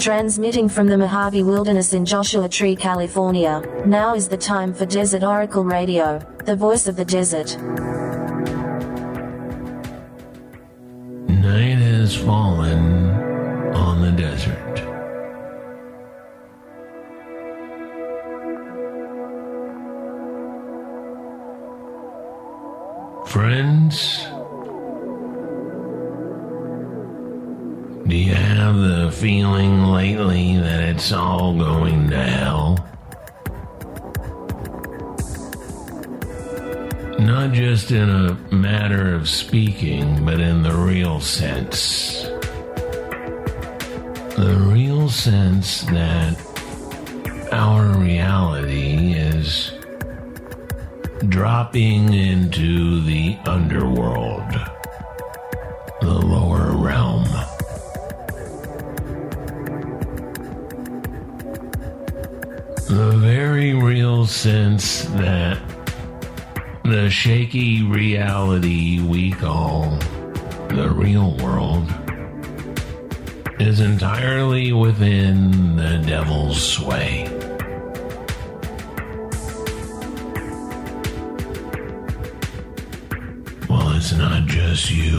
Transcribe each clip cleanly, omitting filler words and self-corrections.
Transmitting from the Mojave Wilderness in Joshua Tree, California, now is the time for Desert Oracle Radio, the voice of the desert. Night has fallen on the desert. Friends, do you have the feeling lately that it's all going to hell? Not just in a matter of speaking, but in the real sense. The real sense that our reality is dropping into the underworld, the lower realm. The very real sense that the shaky reality we call the real world is entirely within the devil's sway. Well, it's not just you.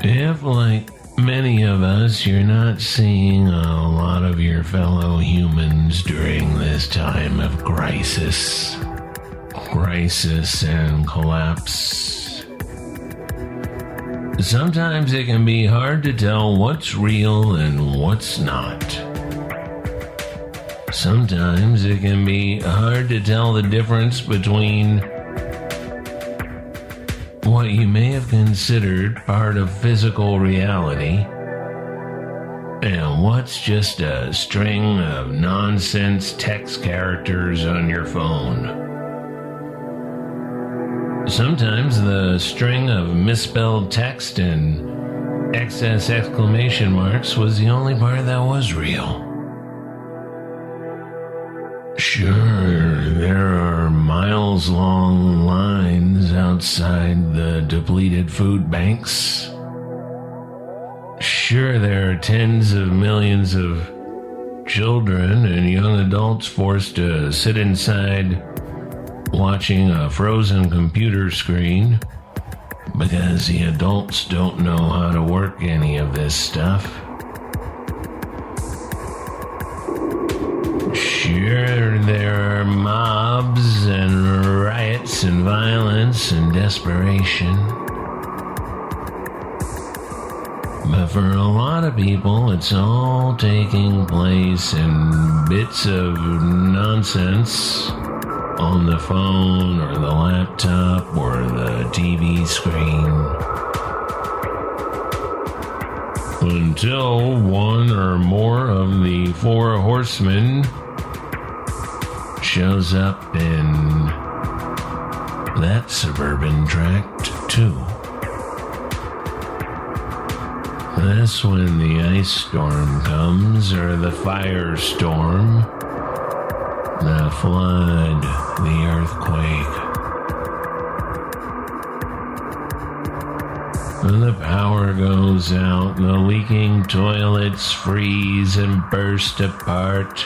If, like many of us, you're not seeing a lot of your fellow humans during this time of crisis and collapse. Sometimes it can be hard to tell what's real and what's not. Sometimes it can be hard to tell the difference between what you may have considered part of physical reality and what's just a string of nonsense text characters on your phone. Sometimes the string of misspelled text and excess exclamation marks was the only part that was real. Sure, there are miles-long lines outside the depleted food banks. Sure, there are tens of millions of children and young adults forced to sit inside watching a frozen computer screen because the adults don't know how to work any of this stuff. Sure, there are mobs and riots and violence and desperation. But for a lot of people, it's all taking place in bits of nonsense on the phone or the laptop or the TV screen. Until one or more of the four horsemen shows up in that suburban tract too. That's when the ice storm comes, or the firestorm, the flood, the earthquake. When the power goes out, the leaking toilets freeze and burst apart.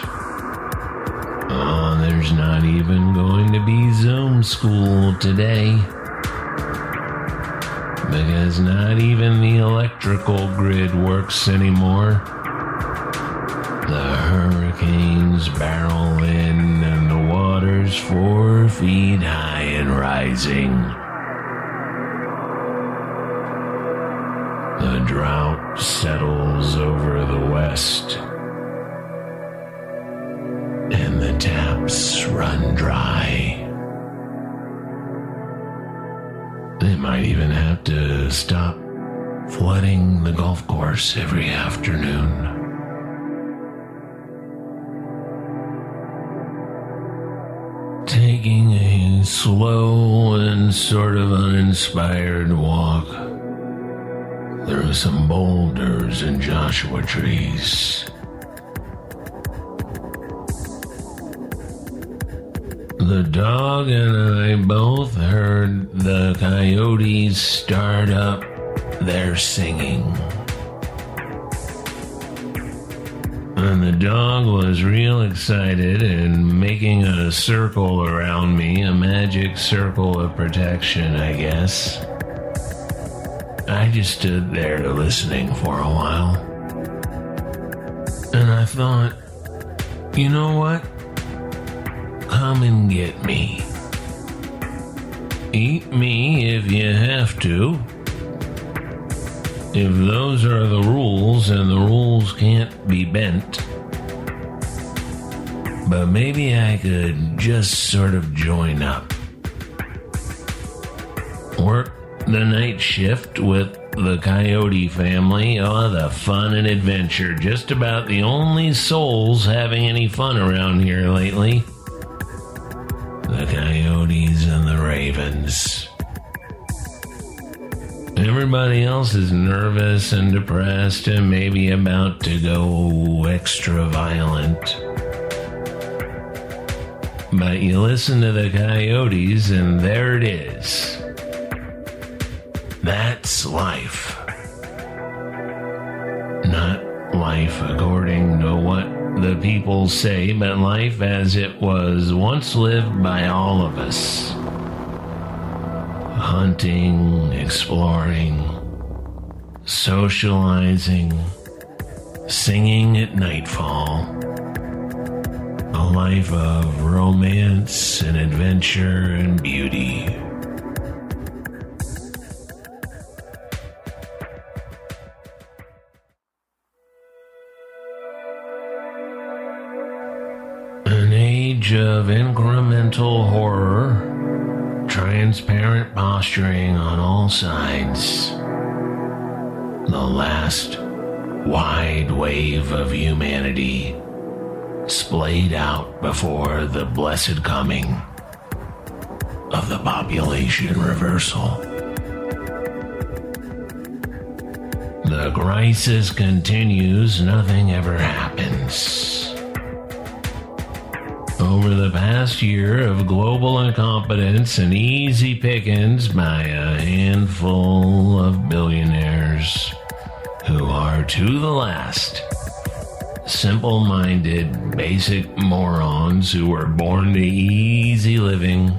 Oh, there's not even going to be Zoom school today. Because not even the electrical grid works anymore. The hurricanes barrel in and the water's 4 feet high and rising. The drought settles over the west. And the taps run dry. They might even have to stop flooding the golf course every afternoon. Taking a slow and sort of uninspired walk through some boulders and Joshua trees. The dog and I both heard the coyotes start up they're singing. And the dog was real excited and making a circle around me, a magic circle of protection, I guess. I just stood there listening for a while. And I thought, you know what? Come and get me. Eat me if you have to. If those are the rules, and the rules can't be bent. But maybe I could just sort of join up. Work the night shift with the Coyote family. Oh, the fun and adventure. Just about the only souls having any fun around here lately. The Coyotes and the Ravens. Everybody else is nervous and depressed and maybe about to go extra violent. But you listen to the Coyotes and there it is. That's life. Not life according to what the people say, but life as it was once lived by all of us. Hunting, exploring, socializing, singing at nightfall. A life of romance and adventure and beauty. An age of incremental horror. Transparent posturing on all sides. The last wide wave of humanity splayed out before the blessed coming of the population reversal. The crisis continues, nothing ever happens. Over the past year of global incompetence and easy pickings by a handful of billionaires who are to the last simple-minded, basic morons who were born to easy living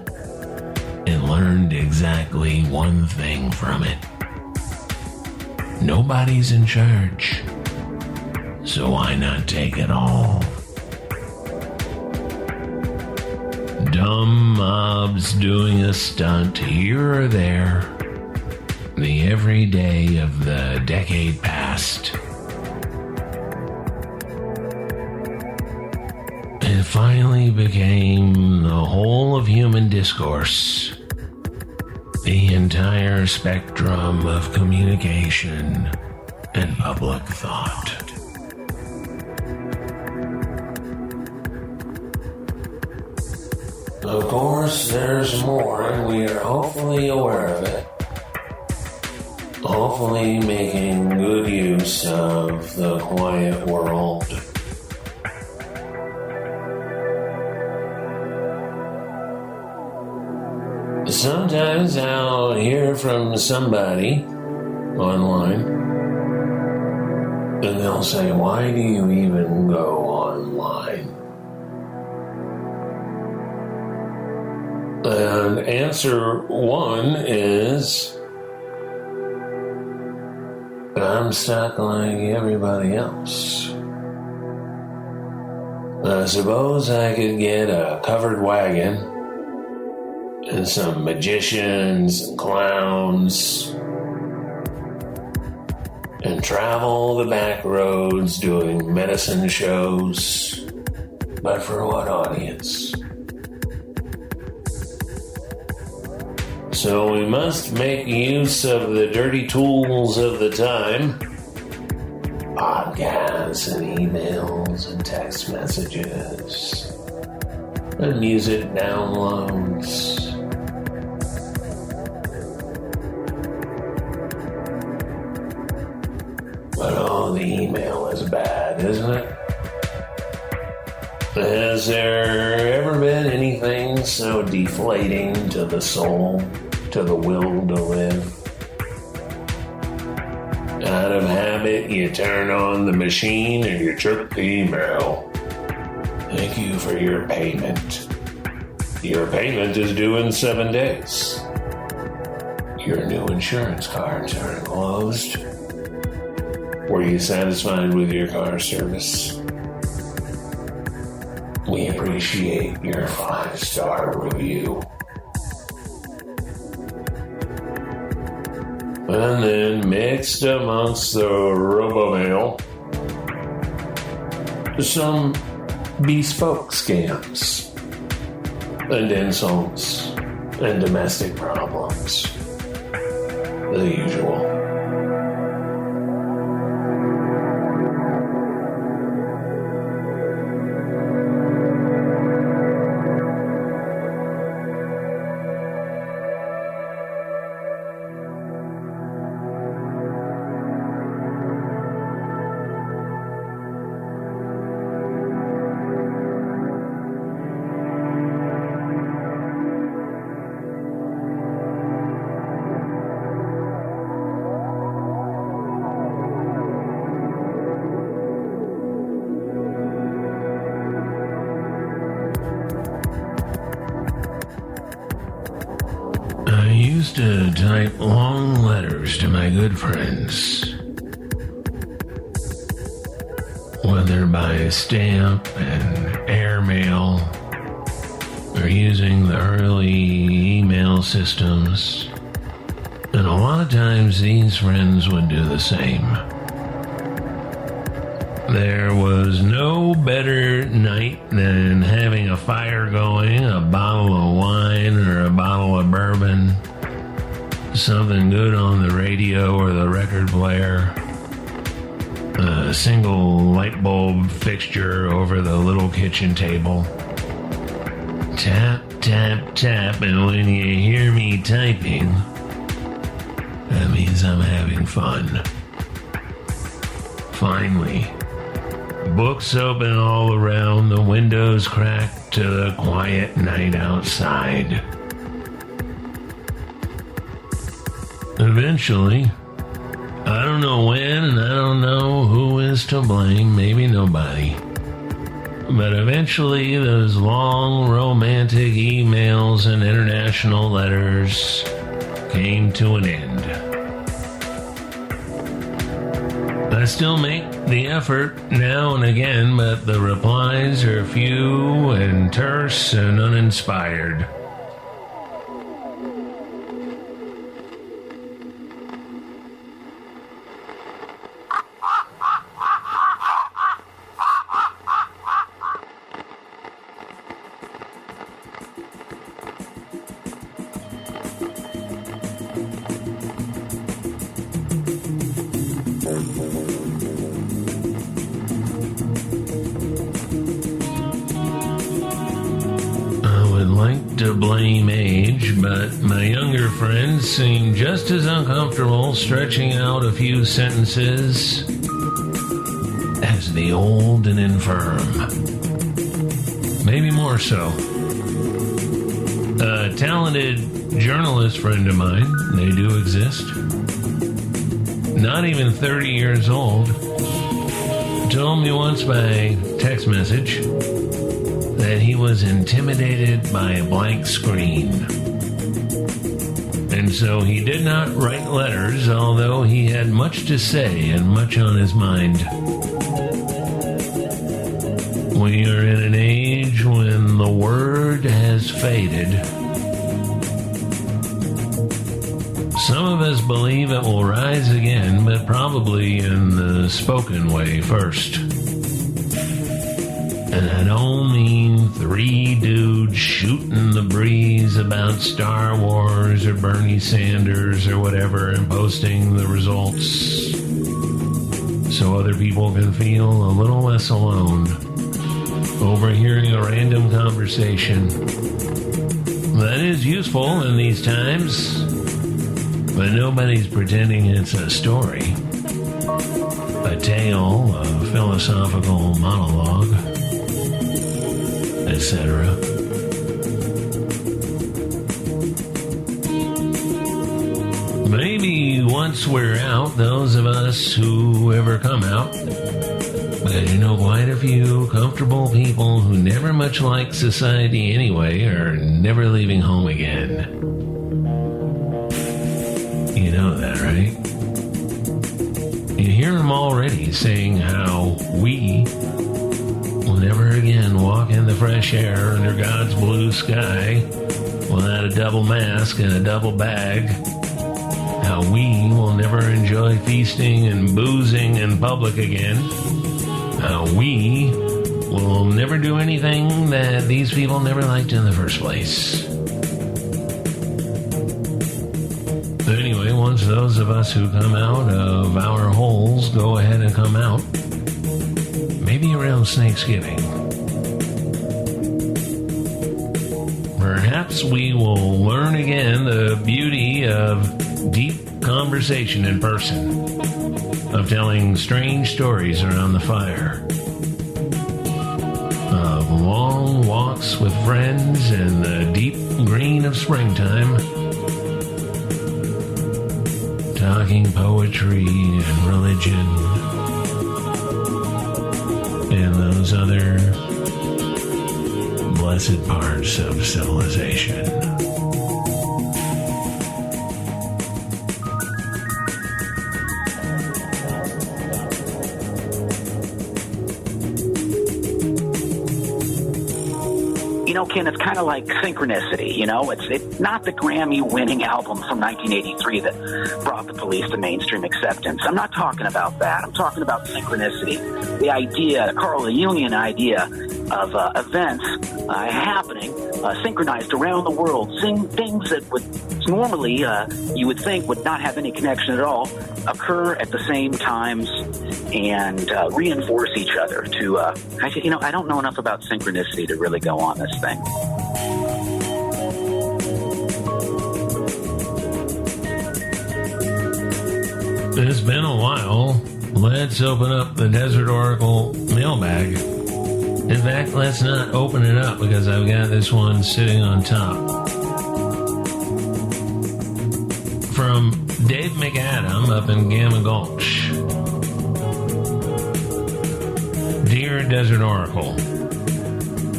and learned exactly one thing from it. Nobody's in charge, so why not take it all? Dumb mobs doing a stunt here or there, the everyday of the decade past. It finally became the whole of human discourse, the entire spectrum of communication and public thought. Of course, there's more, and we are hopefully aware of it. Hopefully making good use of the quiet world. Sometimes I'll hear from somebody online, and they'll say, "Why do you even go online?" And answer one is, I'm stuck like everybody else. I suppose I could get a covered wagon and some magicians and clowns and travel the back roads doing medicine shows. But for what audience? So we must make use of the dirty tools of the time. Podcasts and emails and text messages and music downloads. But oh, the email is bad, isn't it? Has there ever been anything so deflating to the soul, to the will to live? out of habit, you turn on the machine and you check the email. Thank you for your payment. Your payment is due in 7 days. Your new insurance cards are enclosed. Were you satisfied with your car service? We appreciate your 5-star review. And then mixed amongst the robomail, some bespoke scams and insults and domestic problems. The usual. I used to type long letters to my good friends, whether by stamp and airmail or using the early email systems. And a lot of times these friends would do the same. There was no better night than having a fire going, a bottle of wine or a bottle of bourbon, something good on the radio or the record player, a single light bulb fixture over the little kitchen table. Tap, tap, tap, and when you hear me typing, that means I'm having fun. Finally, books open all around, the windows cracked to the quiet night outside. Eventually, I don't know when and I don't know who is to blame, maybe nobody. But eventually those long romantic emails and international letters came to an end. I still make the effort now and again, but the replies are few and terse and uninspired. To blame age, but my younger friends seem just as uncomfortable stretching out a few sentences as the old and infirm. Maybe more so. A talented journalist friend of mine, they do exist, not even 30 years old, told me once by text message that he was intimidated by a blank screen. And so he did not write letters, although he had much to say and much on his mind. We are in an age when the word has faded. Some of us believe it will rise again, but probably in the spoken way first. And I don't mean 3 dudes shooting the breeze about Star Wars or Bernie Sanders or whatever and posting the results so other people can feel a little less alone overhearing a random conversation. That is useful in these times, but nobody's pretending it's a story, a tale, a philosophical monologue, etc. Maybe one once we're out, those of us who ever come out, because you know quite a few comfortable people who never much like society anyway are never leaving home again. You know that, right? You hear them already saying how we will never again walk in the fresh air under God's blue sky without a double mask and a double bag. How we will never enjoy feasting and boozing in public again. How we will never do anything that these people never liked in the first place. But anyway, once those of us who come out of our holes go ahead and come out, maybe around Thanksgiving, perhaps we will learn again the beauty of deep conversation in person, of telling strange stories around the fire, of long walks with friends in the deep green of springtime, talking poetry and religion and those other blessed parts of civilization. You know, Ken, it's kind of like synchronicity, you know? It's not the Grammy-winning album from 1983 that brought the Police to mainstream acceptance. I'm not talking about that. I'm talking about synchronicity. The idea, the Carl Jungian idea of events happening, synchronized around the world, things that would normally you would think would not have any connection at all, occur at the same times and reinforce each other to, I don't know enough about synchronicity to really go on this thing. It's been a while. Let's open up the Desert Oracle mailbag. In fact, let's not open it up because I've got this one sitting on top. From Dave McAdam up in Gamma Gulch. Dear Desert Oracle,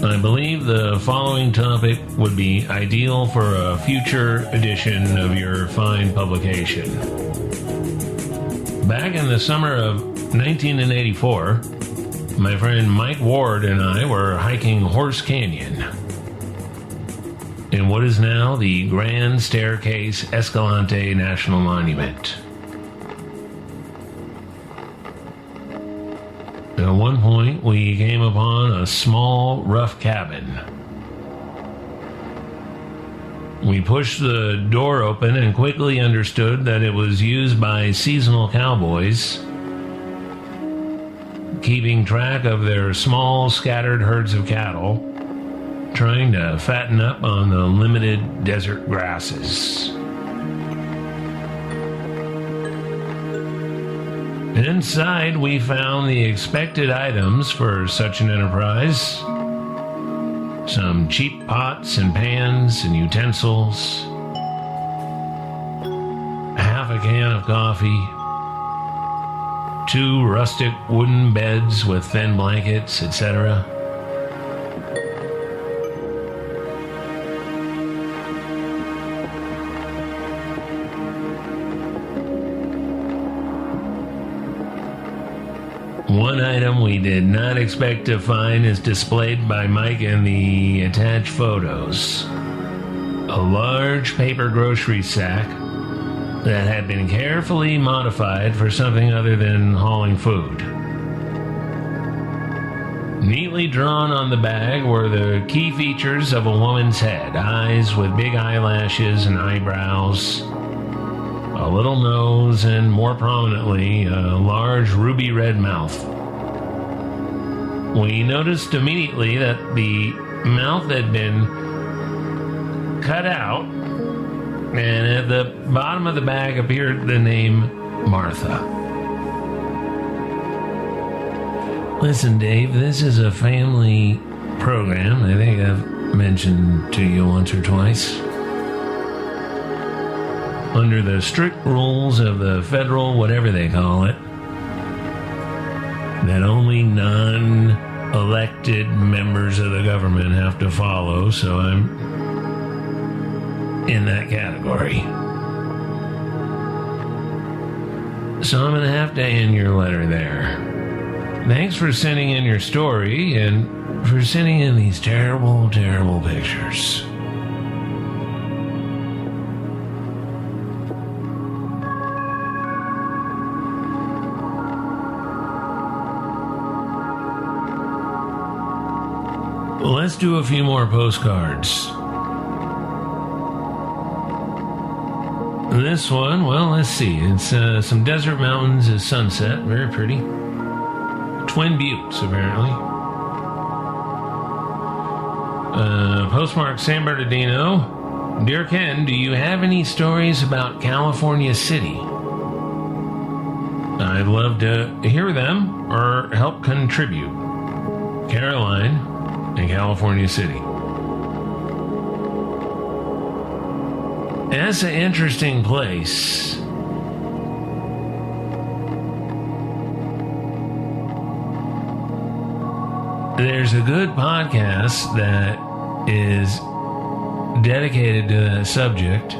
I believe the following topic would be ideal for a future edition of your fine publication. Back in the summer of 1984, my friend Mike Ward and I were hiking Horse Canyon in what is now the Grand Staircase Escalante National Monument. At one point, we came upon a small, rough cabin. We pushed the door open and quickly understood that it was used by seasonal cowboys, keeping track of their small, scattered herds of cattle, trying to fatten up on the limited desert grasses. Inside, we found the expected items for such an enterprise. Some cheap pots and pans and utensils, half a can of coffee, 2 rustic wooden beds with thin blankets, etc. One item we did not expect to find is displayed by Mike in the attached photos. A large paper grocery sack that had been carefully modified for something other than hauling food. Neatly drawn on the bag were the key features of a woman's head: eyes with big eyelashes and eyebrows, a little nose, and more prominently, a large ruby red mouth. We noticed immediately that the mouth had been cut out, and at the bottom of the bag appeared the name Martha. Listen, Dave, this is a family program. I think I've mentioned to you once or twice. under the strict rules of the federal, whatever they call it, that only non-elected members of the government have to follow, so I'm in that category. So I'm going to have to end your letter there. Thanks for sending in your story and for sending in these terrible, terrible pictures. Let's do a few more postcards. This one, well, let's see. It's some desert mountains at sunset. Very pretty. Twin Buttes, apparently. Postmark San Bernardino. Dear Ken, do you have any stories about California City? I'd love to hear them or help contribute. Caroline in California City. That's an interesting place. There's a good podcast that is dedicated to that subject.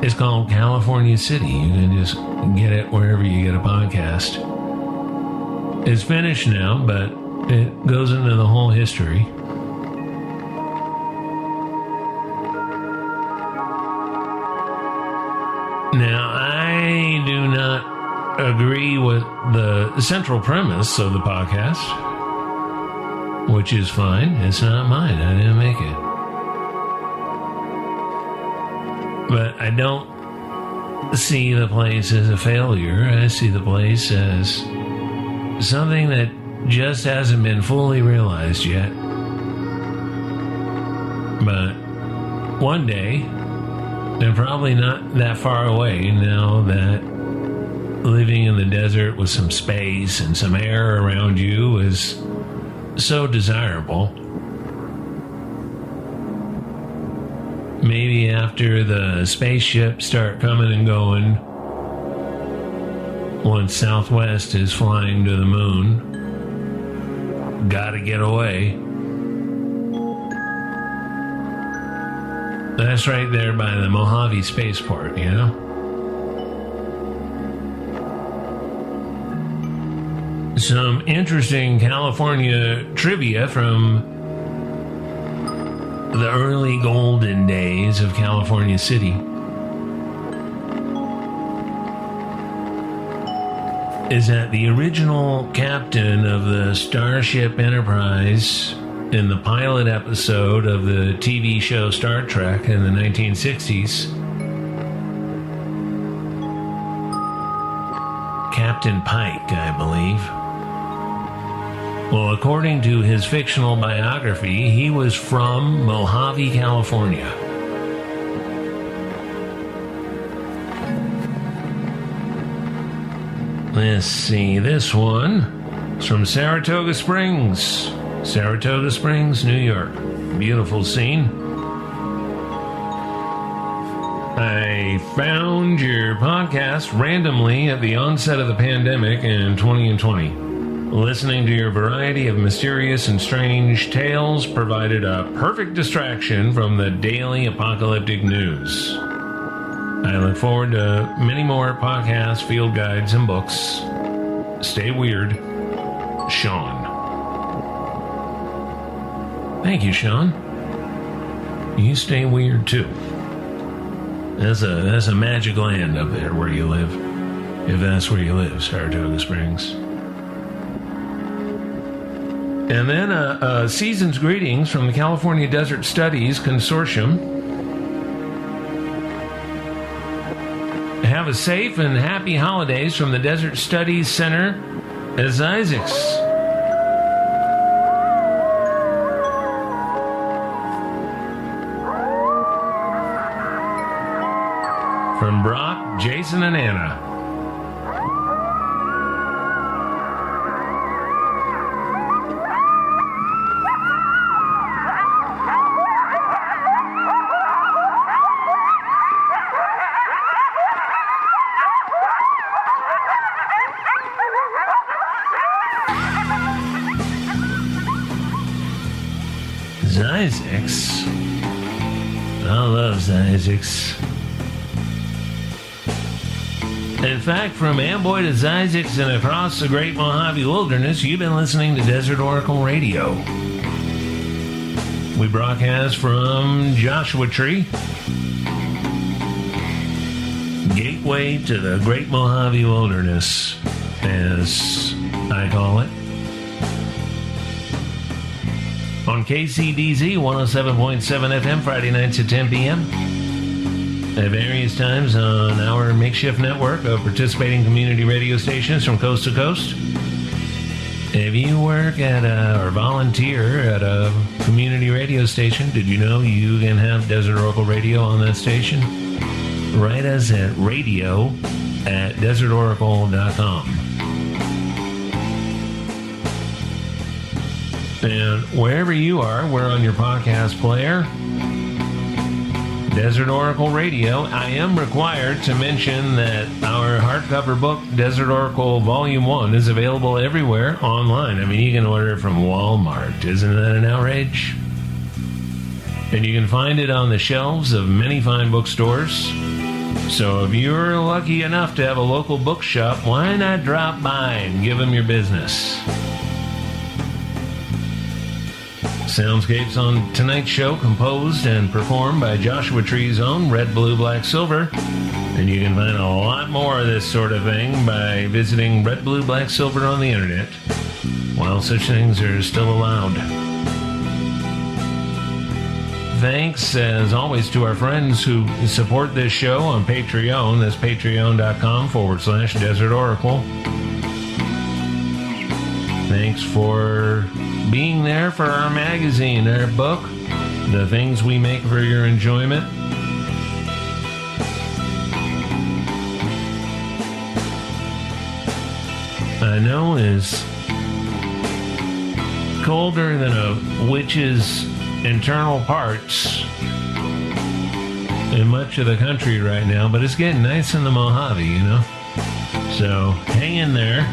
It's called California City. You can just get it wherever you get a podcast. It's finished now, but it goes into the whole history. Now, I do not agree with the central premise of the podcast, which is fine. It's not mine. I didn't make it. But I don't see the place as a failure. I see the place as something that just hasn't been fully realized yet. But one day, and probably not that far away now that living in the desert with some space and some air around you is so desirable. Maybe after the spaceships start coming and going, once Southwest is flying to the moon, gotta get away. That's right there by the Mojave Spaceport, you know? Some interesting California trivia from the early golden days of California City is that the original captain of the Starship Enterprise in the pilot episode of the TV show Star Trek in the 1960s, Captain Pike, I believe. Well, according to his fictional biography, he was from Mojave, California. Let's see, this one is from Saratoga Springs, New York. Beautiful scene. I found your podcast randomly at the onset of the pandemic in 2020. Listening to your variety of mysterious and strange tales provided a perfect distraction from the daily apocalyptic news. I look forward to many more podcasts, field guides, and books. Stay weird. Sean. Thank you, Sean. You stay weird, too. That's a magic land up there where you live. If that's where you live, Saratoga Springs. And then season's greetings from the California Desert Studies Consortium. Have a safe and happy holidays from the Desert Studies Center as Isaacs. From Brock, Jason, and Anna. Zizix. I love Zizix. In fact, from Amboy to Zizix and across the Great Mojave Wilderness, you've been listening to Desert Oracle Radio. We broadcast from Joshua Tree, gateway to the Great Mojave Wilderness, as I call it. On KCDZ 107.7 FM, Friday nights at 10 p.m. At various times on our makeshift network of participating community radio stations from coast to coast. If you work at or volunteer at a community radio station, did you know you can have Desert Oracle Radio on that station? Write us at radio@desertoracle.com. And wherever you are, we're on your podcast player, Desert Oracle Radio. I am required to mention that our hardcover book, Desert Oracle Volume 1, is available everywhere online. I mean, you can order it from Walmart. Isn't that an outrage? And you can find it on the shelves of many fine bookstores. So if you're lucky enough to have a local bookshop, why not drop by and give them your business? Soundscapes on tonight's show composed and performed by Joshua Tree's own RedBlueBlackSilver. And you can find a lot more of this sort of thing by visiting RedBlueBlackSilver on the internet, while such things are still allowed. Thanks, as always, to our friends who support this show on Patreon. That's patreon.com/Desert Oracle. Thanks for being there for our magazine, our book, the things we make for your enjoyment. I know is colder than a witch's internal parts in much of the country right now, but it's getting nice in the Mojave, you know? So hang in there.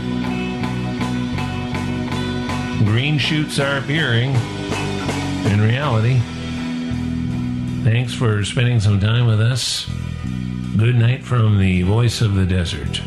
Green shoots are appearing in reality. Thanks for spending some time with us. Good night from the voice of the desert.